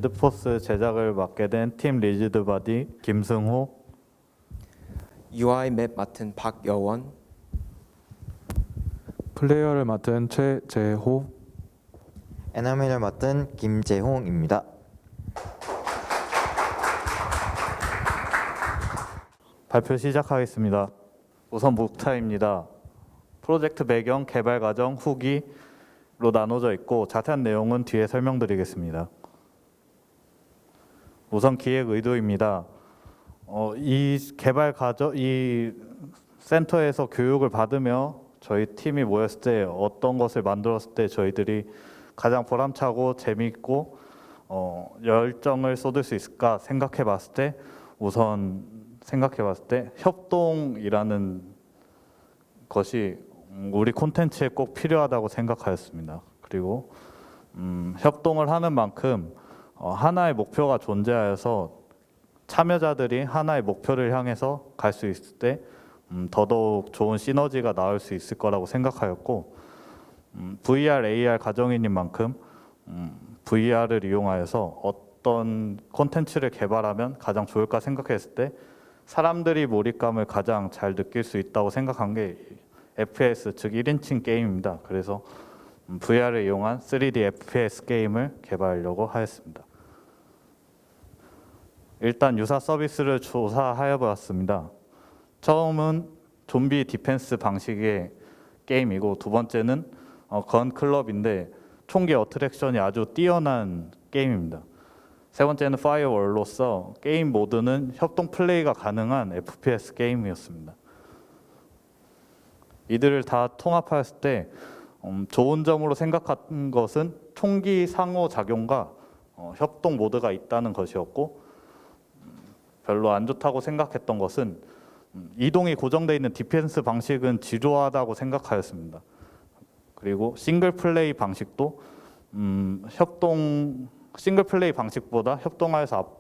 데드포스 제작을 맡게 된 팀 리지드 바디 김승호, UI 맵 맡은 박여원, 플레이어를 맡은 최재호, 에너미를 맡은 김재홍입니다. 발표 시작하겠습니다. 우선 목차입니다. 프로젝트 배경, 개발 과정, 후기로 나눠져 있고 자세한 내용은 뒤에 설명드리겠습니다. 우선 기획 의도입니다. 이 개발 과정, 이 센터에서 교육을 받으며 저희 팀이 모였을 때 어떤 것을 만들었을 때 저희들이 가장 보람차고 재미있고 열정을 쏟을 수 있을까 생각해 봤을 때 협동이라는 것이 우리 콘텐츠에 꼭 필요하다고 생각하였습니다. 그리고 협동을 하는 만큼 하나의 목표가 존재하여서 참여자들이 하나의 목표를 향해서 갈 수 있을 때 더더욱 좋은 시너지가 나올 수 있을 거라고 생각하였고, VR, AR 가정인인 만큼 VR을 이용하여서 어떤 콘텐츠를 개발하면 가장 좋을까 생각했을 때 사람들이 몰입감을 가장 잘 느낄 수 있다고 생각한 게 FPS, 즉 1인칭 게임입니다. 그래서 VR을 이용한 3D FPS 게임을 개발하려고 하였습니다. 일단 유사 서비스를 조사하여 보았습니다. 처음은 좀비 디펜스 방식의 게임이고, 두 번째는 건 클럽인데 총기 어트랙션이 아주 뛰어난 게임입니다. 세 번째는 파이어월로서 게임 모드는 협동 플레이가 가능한 FPS 게임이었습니다. 이들을 다 통합하였을 때 좋은 점으로 생각한 것은 총기 상호작용과 협동 모드가 있다는 것이었고, 별로 안 좋다고 생각했던 것은 이동이 고정되어 있는 디펜스 방식은 지루하다고 생각하였습니다. 그리고 싱글 플레이 방식도 싱글 플레이 방식보다 협동하여서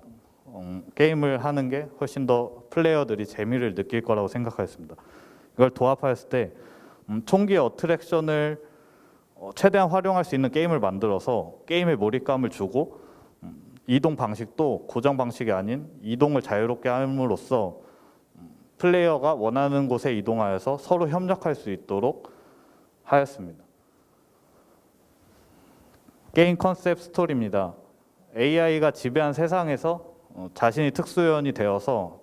게임을 하는 게 훨씬 더 플레이어들이 재미를 느낄 거라고 생각하였습니다. 이걸 도합하였을 때 총기 어트랙션을 최대한 활용할 수 있는 게임을 만들어서 게임에 몰입감을 주고, 이동 방식도 고정 방식이 아닌 이동을 자유롭게 함으로써 플레이어가 원하는 곳에 이동하여서 서로 협력할 수 있도록 하였습니다. 게임 컨셉 스토리입니다. AI가 지배한 세상에서 자신이 특수요원이 되어서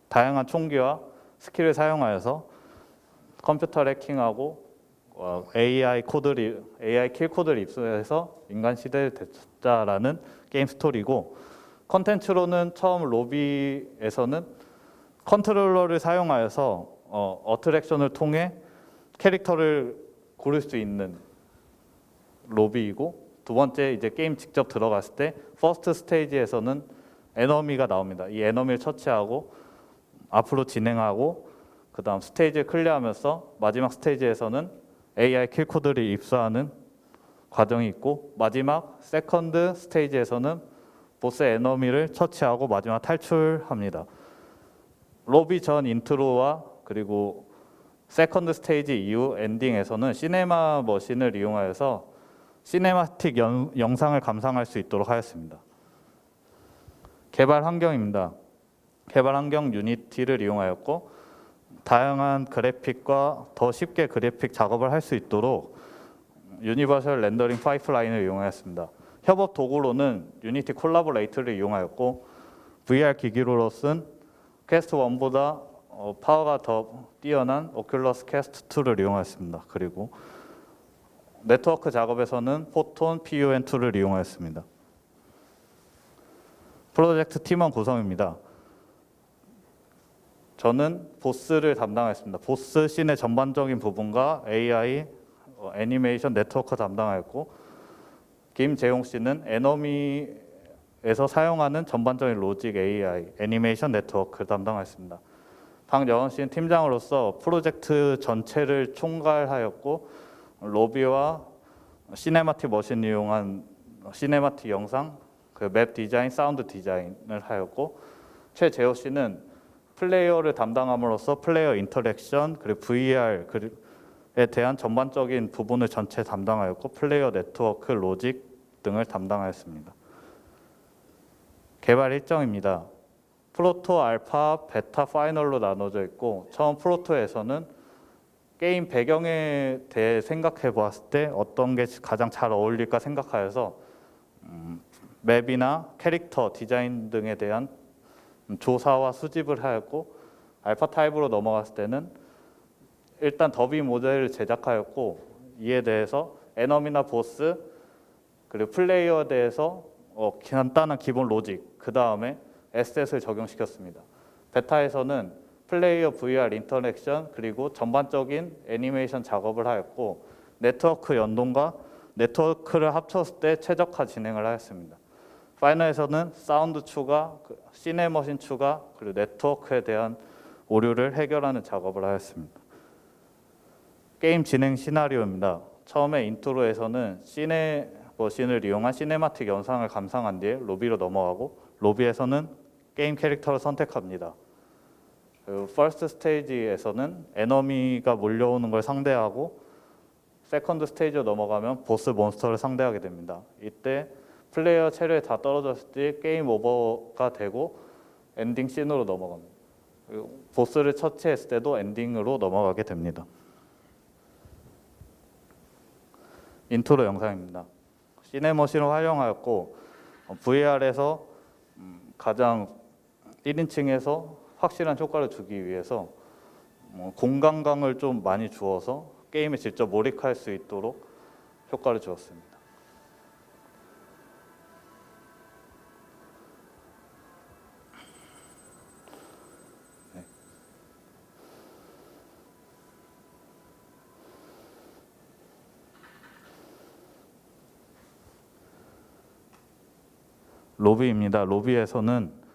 다양한 총기와 스킬을 사용하여서 컴퓨터를 해킹하고 AI 킬 코드를 입수해서 인간 시대를 되찾자라는 게임 스토리고, 컨텐츠로는 처음 로비에서는 컨트롤러를 사용하여서 어트랙션을 통해 캐릭터를 고를 수 있는 로비이고, 두 번째 이제 게임 직접 들어갔을 때 퍼스트 스테이지에서는 에너미가 나옵니다. 이 에너미를 처치하고 앞으로 진행하고 그 다음 스테이지를 클리어하면서 마지막 스테이지에서는 AI 킬 코드를 입수하는 과정이 있고, 마지막 세컨드 스테이지에서는 보스 에너미를 처치하고 마지막 탈출합니다. 로비 전 인트로와 그리고 세컨드 스테이지 이후 엔딩에서는 시네마 머신을 이용하여서 시네마틱 영상을 감상할 수 있도록 하였습니다. 개발 환경입니다. 개발 환경 유니티를 이용하였고, 다양한 그래픽과 더 쉽게 그래픽 작업을 할 수 있도록 유니버셜 렌더링 파이프라인을 이용하였습니다. 협업 도구로는 유니티 콜라보레이터를 이용하였고, VR 기기로서는 퀘스트 1보다 파워가 더 뛰어난 오큘러스 퀘스트 2를 이용하였습니다. 그리고 네트워크 작업에서는 포톤 PUN2를 이용하였습니다. 프로젝트 팀원 구성입니다. 저는 보스를 담당했습니다. 보스 씬의 전반적인 부분과 AI, 애니메이션, 네트워크 담당하였고, 김재용 씨는 에너미에서 사용하는 전반적인 로직, AI, 애니메이션, 네트워크를 담당하였습니다. 박여원 씨는 팀장으로서 프로젝트 전체를 총괄하였고, 로비와 시네마틱 머신을 이용한 시네마틱 영상, 맵 디자인, 사운드 디자인을 하였고, 최재호 씨는 플레이어를 담당함으로써 플레이어 인터랙션 그리고 VR에 대한 전반적인 부분을 전체 담당하였고, 플레이어 네트워크, 로직 등을 담당하였습니다. 개발 일정입니다. 프로토, 알파, 베타, 파이널로 나눠져 있고 처음 프로토에서는 게임 배경에 대해 생각해 보았을 때 어떤 게 가장 잘 어울릴까 생각하여서 맵이나 캐릭터 디자인 등에 대한 조사와 수집을 하였고 알파 타입으로 넘어갔을 때는 일단 더비 모델을 제작하였고 이에 대해서 에너미나 보스 그리고 플레이어에 대해서 간단한 기본 로직 그 다음에 에셋을 적용시켰습니다. 베타에서는 플레이어 VR 인터랙션 그리고 전반적인 애니메이션 작업을 하였고 네트워크 연동과 네트워크를 합쳤을 때 최적화 진행을 하였습니다. 파이널에서는 사운드 추가, 시네머신 추가 그리고 네트워크에 대한 오류를 해결하는 작업을 하였습니다. 게임 진행 시나리오입니다. 처음에 인트로에서는 시네머신을 이용한 시네마틱 영상을 감상한 뒤에 로비로 넘어가고 로비에서는 게임 캐릭터를 선택합니다. 그리고 퍼스트 스테이지에서는 에너미가 몰려오는 걸 상대하고 세컨드 스테이지로 넘어가면 보스 몬스터를 상대하게 됩니다. 이때 플레이어 체력이 다 떨어졌을 때 게임 오버가 되고 엔딩 씬으로 넘어갑니다. 그리고 보스를 처치했을 때도 엔딩으로 넘어가게 됩니다. 인트로 영상입니다. 시네머신을 활용하였고 VR에서 가장 1인칭에서 확실한 효과를 주기 위해서 공간감을 좀 많이 주어서 게임에 직접 몰입할 수 있도록 효과를 주었습니다. 네. 로비입니다. 로비에서는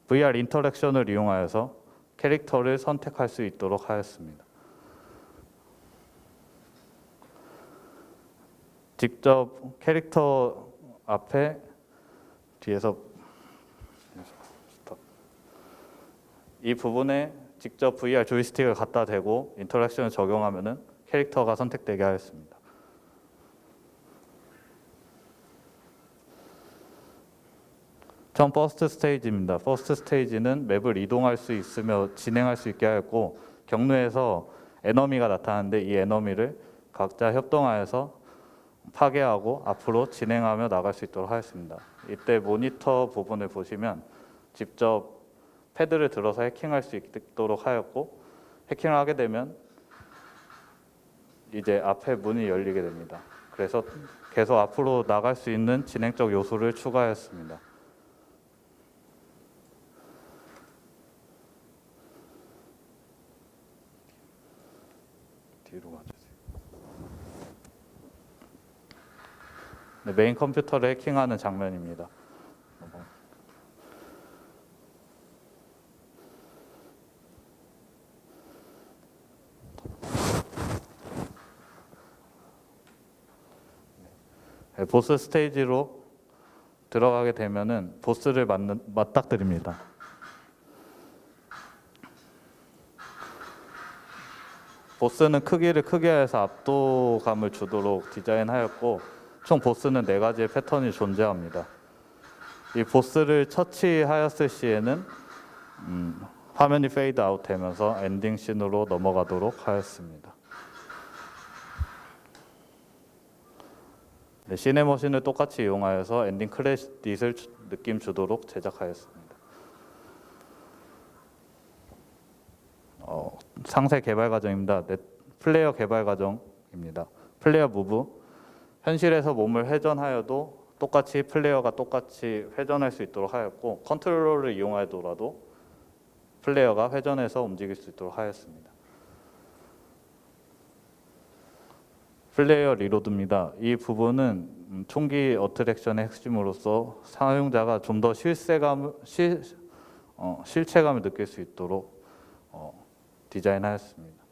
VR 인터랙션을 이용하여서 캐릭터를 선택할 수 있도록 하였습니다. 직접 캐릭터 앞에 뒤에서 이 부분에 직접 VR 조이스틱을 갖다 대고 인터랙션을 적용하면은 캐릭터가 선택되게 하였습니다. 처음 퍼스트 스테이지입니다. 퍼스트 스테이지는 맵을 이동할 수 있으며 진행할 수 있게 하였고 경로에서 에너미가 나타나는데 이 에너미를 각자 협동하여서 파괴하고 앞으로 진행하며 나갈 수 있도록 하였습니다. 이때 모니터 부분을 보시면 직접 패드를 들어서 해킹할 수 있도록 하였고 해킹을 하게 되면 이제 앞에 문이 열리게 됩니다. 그래서 계속 앞으로 나갈 수 있는 진행적 요소를 추가했습니다. 뒤로 가주세요. 네, 메인 컴퓨터를 해킹하는 장면입니다. 네, 보스 스테이지로 들어가게 되면은 보스를 맞닥뜨립니다. 보스는 크기를 크게 해서 압도감을 주도록 디자인하였고 총 보스는 4가지의 패턴이 존재합니다. 이 보스를 처치하였을 시에는 화면이 페이드 아웃 되면서 엔딩 씬으로 넘어가도록 하였습니다. 네, 시네머신을 똑같이 이용하여서 엔딩 크레딧을 느낌 주도록 제작하였습니다. 상세 개발 과정입니다. 플레이어 개발 과정입니다. 플레이어 무브, 현실에서 몸을 회전하여도 똑같이 플레이어가 똑같이 회전할 수 있도록 하였고 컨트롤러를 이용하더라도 플레이어가 회전해서 움직일 수 있도록 하였습니다. 플레이어 리로드입니다. 이 부분은 총기 어트랙션의 핵심으로서 사용자가 좀 더 실체감을 느낄 수 있도록 디자인하였습니다.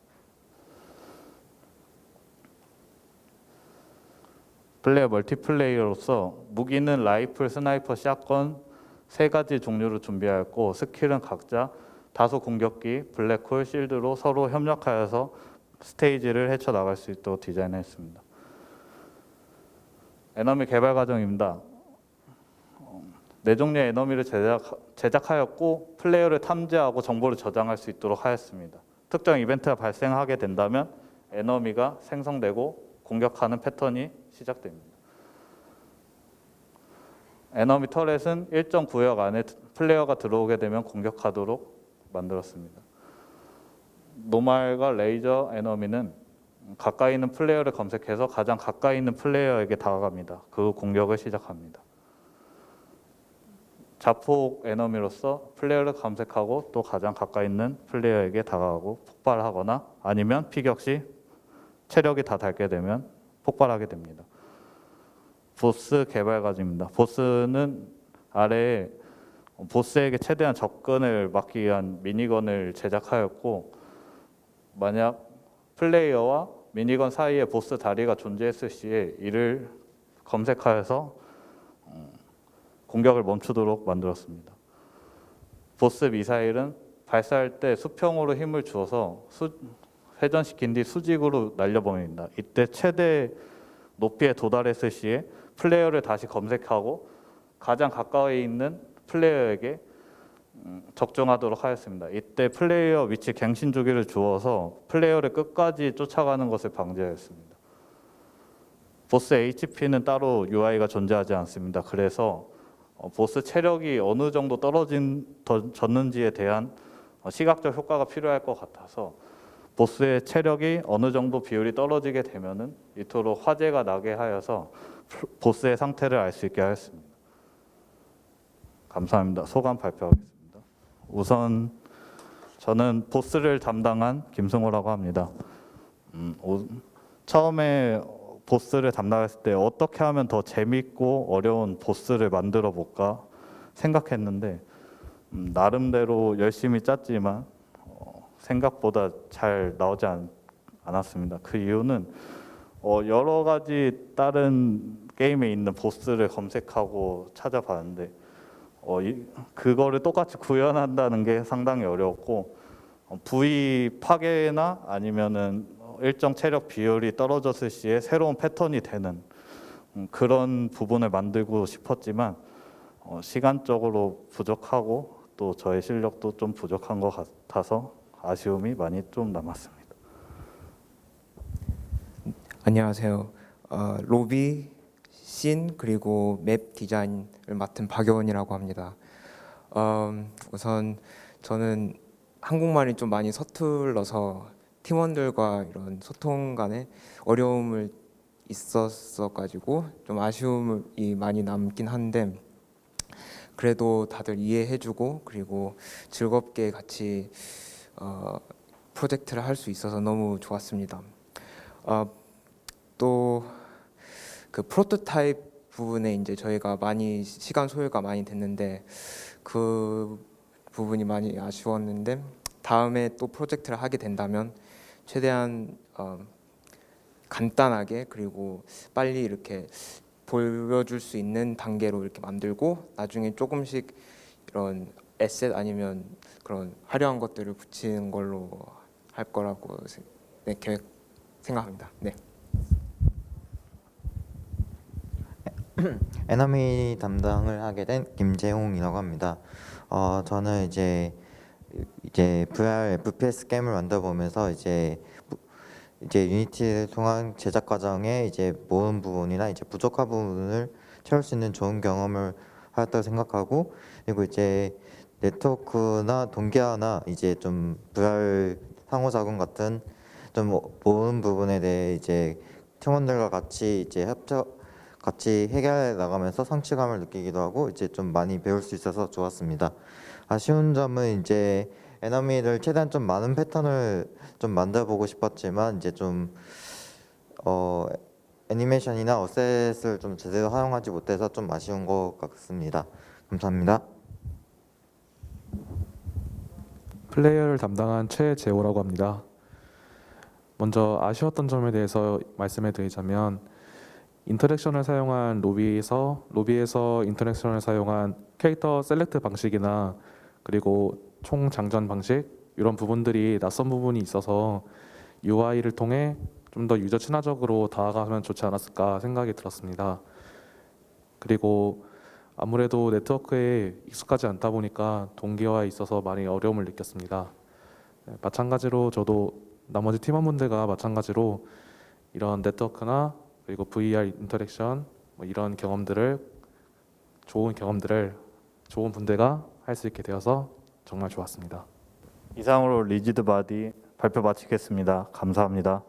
플레이어 멀티플레이어로서 무기는 라이플, 스나이퍼, 샷건 3가지 종류로 준비하였고 스킬은 각자 다소 공격기, 블랙홀, 실드로 서로 협력하여서 스테이지를 헤쳐나갈 수 있도록 디자인했습니다. 에너미 개발 과정입니다. 네 종류의 에너미를 제작하였고 플레이어를 탐지하고 정보를 저장할 수 있도록 하였습니다. 특정 이벤트가 발생하게 된다면 에너미가 생성되고 공격하는 패턴이 시작됩니다. 에너미 터렛은 일정 구역 안에 플레이어가 들어오게 되면 공격하도록 만들었습니다. 노말과 레이저 에너미는 가까이 있는 플레이어를 검색해서 가장 가까이 있는 플레이어에게 다가갑니다. 그 공격을 시작합니다. 자폭 에너미로서 플레이어를 검색하고 또 가장 가까이 있는 플레이어에게 다가가고 폭발하거나 아니면 피격 시 체력이 다 닳게 되면 폭발하게 됩니다. 보스 개발 과정입니다. 보스는 아래에 보스에게 최대한 접근을 막기 위한 미니건을 제작하였고, 만약 플레이어와 미니건 사이에 보스 다리가 존재했을 시에 이를 검색하여서 공격을 멈추도록 만들었습니다. 보스 미사일은 발사할 때 수평으로 힘을 주어서 회전시킨 뒤 수직으로 날려버립니다. 이때 최대 높이에 도달했을 시에 플레이어를 다시 검색하고 가장 가까이 있는 플레이어에게 적중하도록 하였습니다. 이때 플레이어 위치 갱신 주기를 주어서 플레이어를 끝까지 쫓아가는 것을 방지하였습니다. 보스 HP는 따로 UI가 존재하지 않습니다. 그래서 보스 체력이 어느 정도 떨어졌는지에 대한 시각적 효과가 필요할 것 같아서 보스의 체력이 어느 정도 비율이 떨어지게 되면은 이토록 화재가 나게 하여서 보스의 상태를 알 수 있게 하였습니다. 감사합니다. 소감 발표하겠습니다. 우선 저는 보스를 담당한 김승호라고 합니다. 처음에 보스를 담당했을 때 어떻게 하면 더 재밌고 어려운 보스를 만들어 볼까 생각했는데 나름대로 열심히 짰지만 생각보다 잘 나오지 않았습니다. 그 이유는 여러 가지 다른 게임에 있는 보스를 검색하고 찾아봤는데 그거를 똑같이 구현한다는 게 상당히 어려웠고 부위 파괴나 아니면은 일정 체력 비율이 떨어졌을 시에 새로운 패턴이 되는 그런 부분을 만들고 싶었지만 시간적으로 부족하고 또 저의 실력도 좀 부족한 것 같아서 아쉬움이 많이 좀 남았습니다. 안녕하세요. 로비, 씬 그리고 맵 디자인을 맡은 박여원이라고 합니다. 우선 저는 한국말이 좀 많이 서툴러서 팀원들과 이런 소통 간에 어려움을 있었어가지고 좀 아쉬움이 많이 남긴 한데 그래도 다들 이해해주고 그리고 즐겁게 같이 프로젝트를 할 수 있어서 너무 좋았습니다. 또 그 프로토타입 부분에 이제 저희가 많이 시간 소요가 많이 됐는데 그 부분이 많이 아쉬웠는데 다음에 또 프로젝트를 하게 된다면 최대한 간단하게 그리고 빨리 이렇게 보여줄 수 있는 단계로 이렇게 만들고 나중에 조금씩 이런 에셋 아니면 그런 화려한 것들을 붙이는 걸로 할 거라고 생각합니다. 네. 에너미 담당을 하게 된 김재홍이라고 합니다. 저는 이제 VR FPS 게임을 만들어 보면서 이제 유니티를 통한 제작 과정에 이제 모은 부분이나 이제 부족한 부분을 채울 수 있는 좋은 경험을 하였다고 생각하고, 그리고 이제 네트워크나 동기화나 이제 좀 VR 상호작용 같은 좀 모은 부분에 대해 이제 팀원들과 같이 이제 같이 해결해 나가면서 성취감을 느끼기도 하고 이제 좀 많이 배울 수 있어서 좋았습니다. 아쉬운 점은 이제 에너미를 최대한 좀 많은 패턴을 좀 만들어 보고 싶었지만 이제 좀 애니메이션이나 어셋을 좀 제대로 사용하지 못해서 좀 아쉬운 것 같습니다. 감사합니다. 플레이어를 담당한 최재호라고 합니다. 먼저 아쉬웠던 점에 대해서 말씀해 드리자면 인터랙션을 사용한 로비에서 인터랙션을 사용한 캐릭터 셀렉트 방식이나 그리고 총 장전 방식 이런 부분들이 낯선 부분이 있어서 UI를 통해 좀 더 유저 친화적으로 다가가면 좋지 않았을까 생각이 들었습니다. 그리고 아무래도 네트워크에 익숙하지 않다 보니까 동기화에 있어서 많이 어려움을 느꼈습니다. 네, 마찬가지로 저도 나머지 팀원분들과 마찬가지로 이런 네트워크나 그리고 VR 인터랙션 뭐 이런 좋은 분들과 할 수 있게 되어서 정말 좋았습니다. 이상으로 리지드 바디 발표 마치겠습니다. 감사합니다.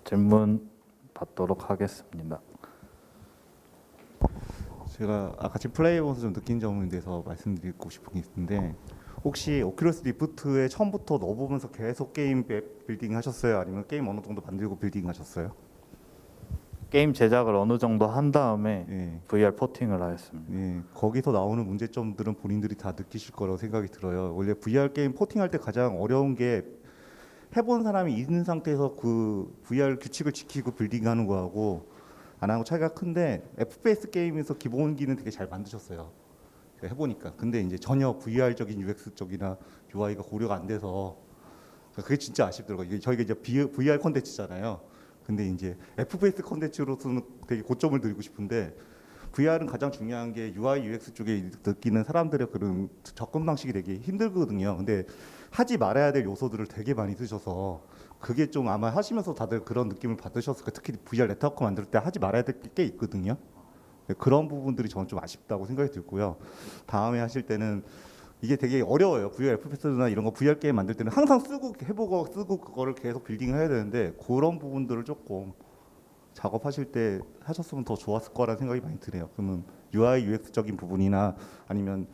질문 받도록 하겠습니다. 제가 같이 플레이해보면서 좀 느낀 점에 대해서 말씀드리고 싶은 게 있는데, 혹시 오큘러스 리프트에 처음부터 넣어보면서 계속 게임 빌딩 하셨어요? 아니면 게임 어느 정도 만들고 빌딩 하셨어요? 게임 제작을 어느 정도 한 다음에 예. VR 포팅을 하였습니다. 예, 거기서 나오는 문제점들은 본인들이 다 느끼실 거라고 생각이 들어요. 원래 VR 게임 포팅할 때 가장 어려운 게 해본 사람이 있는 상태에서 그 VR 규칙을 지키고 빌딩하는 거하고 안 하고 차이가 큰데, FPS 게임에서 기본기는 되게 잘 만드셨어요. 제가 해보니까. 근데 이제 전혀 VR적인 UX 쪽이나 UI가 고려가 안 돼서 그게 진짜 아쉽더라고요. 이게 저희가 이제 VR 콘텐츠잖아요. 근데 이제 FPS 콘텐츠로서는 되게 고점을 드리고 싶은데, VR은 가장 중요한 게 UI, UX 쪽에 느끼는 사람들의 그런 접근 방식이 되게 힘들거든요. 근데 하지 말아야 될 요소들을 되게 많이 쓰셔서 그게 좀 아마 하시면서 다들 그런 느낌을 받으셨을 거예요. 특히 VR 네트워크 만들 때 하지 말아야 될 게 있거든요. 그런 부분들이 저는 좀 아쉽다고 생각이 들고요. 다음에 하실 때는 이게 되게 어려워요. VR FPS나 이런 거 VR 게임 만들 때는 항상 해보고 쓰고 그거를 계속 빌딩을 해야 되는데, 그런 부분들을 조금 작업하실 때 하셨으면 더 좋았을 거라는 생각이 많이 드네요. 그러면 UI, UX적인 부분이나 아니면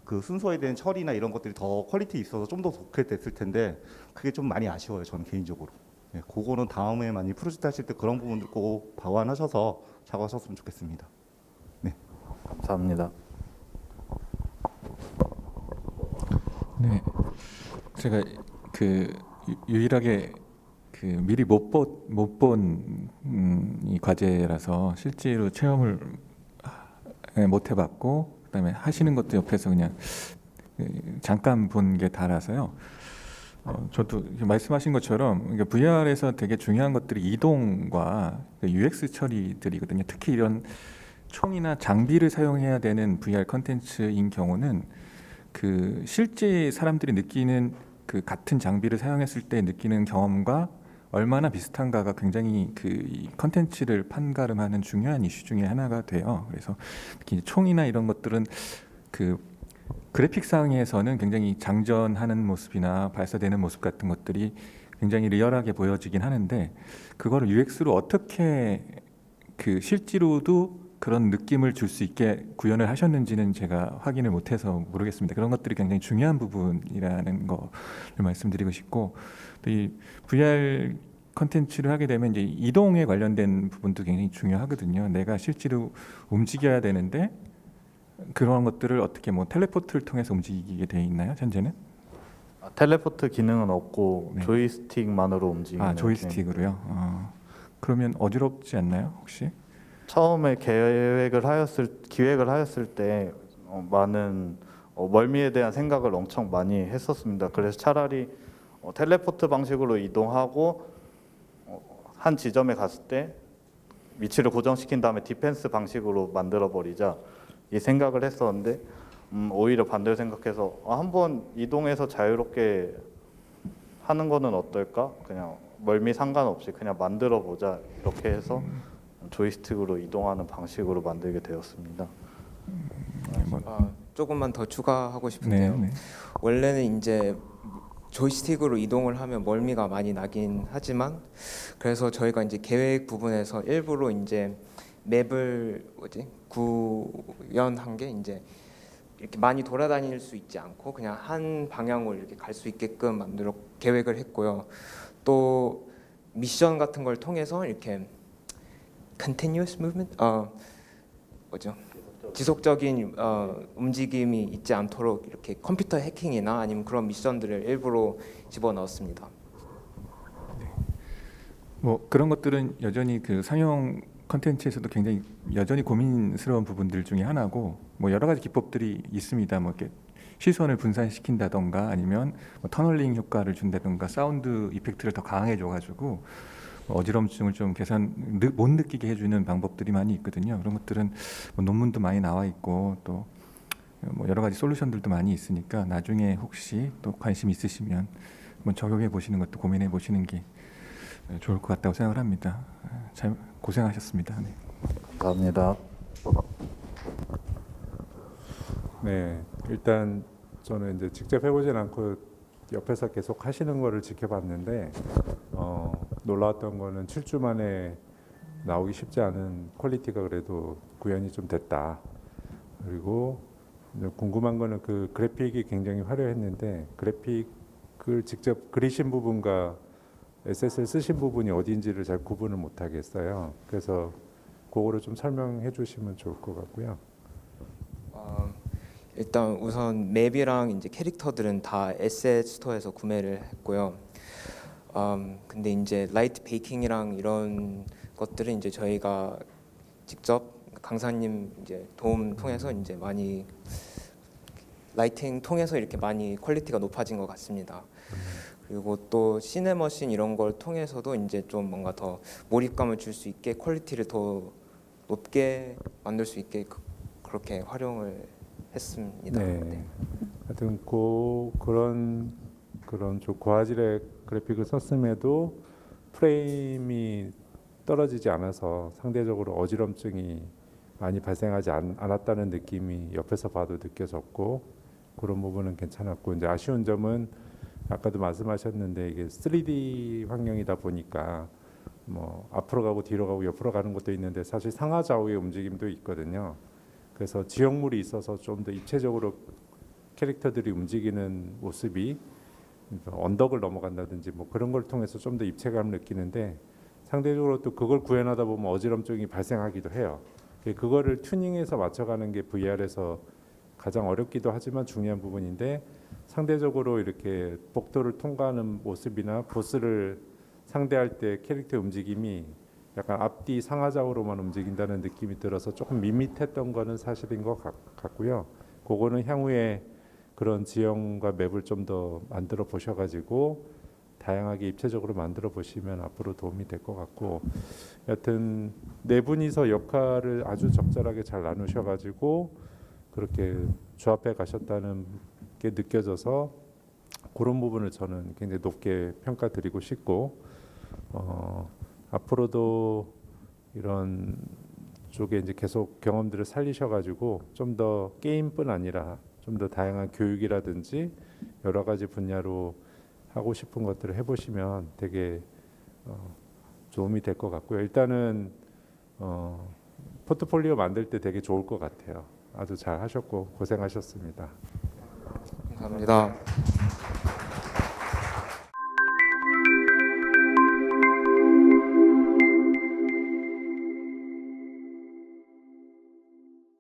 그 순서에 대한 처리나 이런 것들이 더 퀄리티 있어서 좀 더 좋게 됐을 텐데, 그게 좀 많이 아쉬워요. 저는 개인적으로. 예, 그거는 다음에 많이 프로젝트 하실 때 그런 부분들 꼭 방안하셔서 작업하셨으면 좋겠습니다. 네. 감사합니다. 네, 제가 그 유일하게 그 미리 못 본 이 과제라서 실제로 체험을 못 해봤고, 그다음에 하시는 것도 옆에서 그냥 잠깐 본 게 다라서요. 저도 말씀하신 것처럼 VR에서 되게 중요한 것들이 이동과 UX 처리들이거든요. 특히 이런 총이나 장비를 사용해야 되는 VR 컨텐츠인 경우는 그 실제 사람들이 느끼는 그 같은 장비를 사용했을 때 느끼는 경험과 얼마나 비슷한가가 굉장히 이 컨텐츠를 판가름하는 중요한 이슈 중에 하나가 돼요. 그래서 특히 총이나 이런 것들은 그 그래픽상에서는 굉장히 장전하는 모습이나 발사되는 모습 같은 것들이 굉장히 리얼하게 보여지긴 하는데, 그거를 UX로 어떻게 그 실제로도 그런 느낌을 줄 수 있게 구현을 하셨는지는 제가 확인을 못해서 모르겠습니다. 그런 것들이 굉장히 중요한 부분이라는 거를 말씀드리고 싶고, 또 이 VR 컨텐츠를 하게 되면 이제 이동에 관련된 부분도 굉장히 중요하거든요. 내가 실제로 움직여야 되는데 그런 것들을 어떻게 뭐 텔레포트를 통해서 움직이게 돼 있나요? 현재는? 텔레포트 기능은 없고 네. 조이스틱만으로 움직이는. 조이스틱으로요. 그러면 어지럽지 않나요, 혹시? 처음에 기획을 하였을 때 많은 멀미에 대한 생각을 엄청 많이 했었습니다. 그래서 차라리 텔레포트 방식으로 이동하고 한 지점에 갔을 때 위치를 고정시킨 다음에 디펜스 방식으로 만들어 버리자 이 생각을 했었는데, 오히려 반대로 생각해서 한번 이동해서 자유롭게 하는 거는 어떨까? 그냥 멀미 상관없이 그냥 만들어 보자, 이렇게 해서 조이스틱으로 이동하는 방식으로 만들게 되었습니다. 조금만 더 추가하고 싶은데요. 네. 원래는 이제 조이스틱으로 이동을 하면 멀미가 많이 나긴 하지만, 그래서 저희가 이제 계획 부분에서 일부러 이제 맵을 구현한 게 이제 이렇게 많이 돌아다닐 수 있지 않고 그냥 한 방향으로 이렇게 갈 수 있게끔 만들어 계획을 했고요. 또 미션 같은 걸 통해서 이렇게 continuous movement, 지속적인 움직임이 있지 않도록 이렇게 컴퓨터 해킹이나 아니면 그런 미션들을 일부러 집어넣었습니다. 뭐 그런 것들은 여전히 그 상용 컨텐츠에서도 굉장히 여전히 고민스러운 부분들 중에 하나고, 뭐 여러 가지 기법들이 있습니다. 뭐 이렇게 시선을 분산시킨다던가 아니면 뭐 터널링 효과를 준다던가 사운드 이펙트를 더 강하게 줘가지고 어지럼증을 좀 못 느끼게 해주는 방법들이 많이 있거든요. 그런 것들은 뭐 논문도 많이 나와 있고 또 뭐 여러 가지 솔루션들도 많이 있으니까 나중에 혹시 또 관심 있으시면 한번 적용해 보시는 것도 고민해 보시는 게 좋을 것 같다고 생각을 합니다. 잘 고생하셨습니다. 네. 감사합니다. 네, 일단 저는 이제 직접 해보진 않고 옆에서 계속 하시는 거를 지켜봤는데 놀라웠던 거는 7주 만에 나오기 쉽지 않은 퀄리티가 그래도 구현이 좀 됐다. 그리고 이제 궁금한 거는 그 그래픽이 굉장히 화려했는데 그래픽을 직접 그리신 부분과 SSL 쓰신 부분이 어딘지를 잘 구분을 못 하겠어요. 그래서 그거를 좀 설명해 주시면 좋을 것 같고요. 일단 우선 맵이랑 이제 캐릭터들은 다 에셋 스토어에서 구매를 했고요. 근데 이제 라이트 베이킹이랑 이런 것들은 이제 저희가 직접 강사님 이제 도움 통해서 이제 많이 라이팅 통해서 이렇게 많이 퀄리티가 높아진 것 같습니다. 그리고 또 시네머신 이런 걸 통해서도 이제 좀 뭔가 더 몰입감을 줄 수 있게 퀄리티를 더 높게 만들 수 있게 그렇게 활용을 했습니다. 네. 하여튼 그런 좀 고화질의 그래픽을 썼음에도 프레임이 떨어지지 않아서 상대적으로 어지럼증이 많이 발생하지 않았다는 느낌이 옆에서 봐도 느껴졌고 그런 부분은 괜찮았고 이제 아쉬운 점은 아까도 말씀하셨는데 이게 3D 환경이다 보니까 뭐 앞으로 가고 뒤로 가고 옆으로 가는 것도 있는데 사실 상하 좌우의 움직임도 있거든요. 그래서 지형물이 있어서 좀 더 입체적으로 캐릭터들이 움직이는 모습이 언덕을 넘어간다든지 뭐 그런 걸 통해서 좀 더 입체감을 느끼는데 상대적으로 또 그걸 구현하다 보면 어지럼증이 발생하기도 해요. 그거를 튜닝해서 맞춰가는 게 VR에서 가장 어렵기도 하지만 중요한 부분인데 상대적으로 이렇게 복도를 통과하는 모습이나 보스를 상대할 때 캐릭터 움직임이 약간 앞뒤 상하좌우로만 움직인다는 느낌이 들어서 조금 밋밋했던 거는 사실인 것 같고요. 그거는 향후에 그런 지형과 맵을 좀 더 만들어 보셔가지고 다양하게 입체적으로 만들어 보시면 앞으로 도움이 될 것 같고, 여튼 네 분이서 역할을 아주 적절하게 잘 나누셔가지고 그렇게 조합해 가셨다는 게 느껴져서 그런 부분을 저는 굉장히 높게 평가드리고 싶고, 앞으로도 이런 쪽에 이제 계속 경험들을 살리셔가지고 좀 더 게임뿐 아니라 좀 더 다양한 교육이라든지 여러 가지 분야로 하고 싶은 것들을 해보시면 되게 도움이 될 것 같고요. 일단은 포트폴리오 만들 때 되게 좋을 것 같아요. 아주 잘 하셨고 고생하셨습니다. 감사합니다.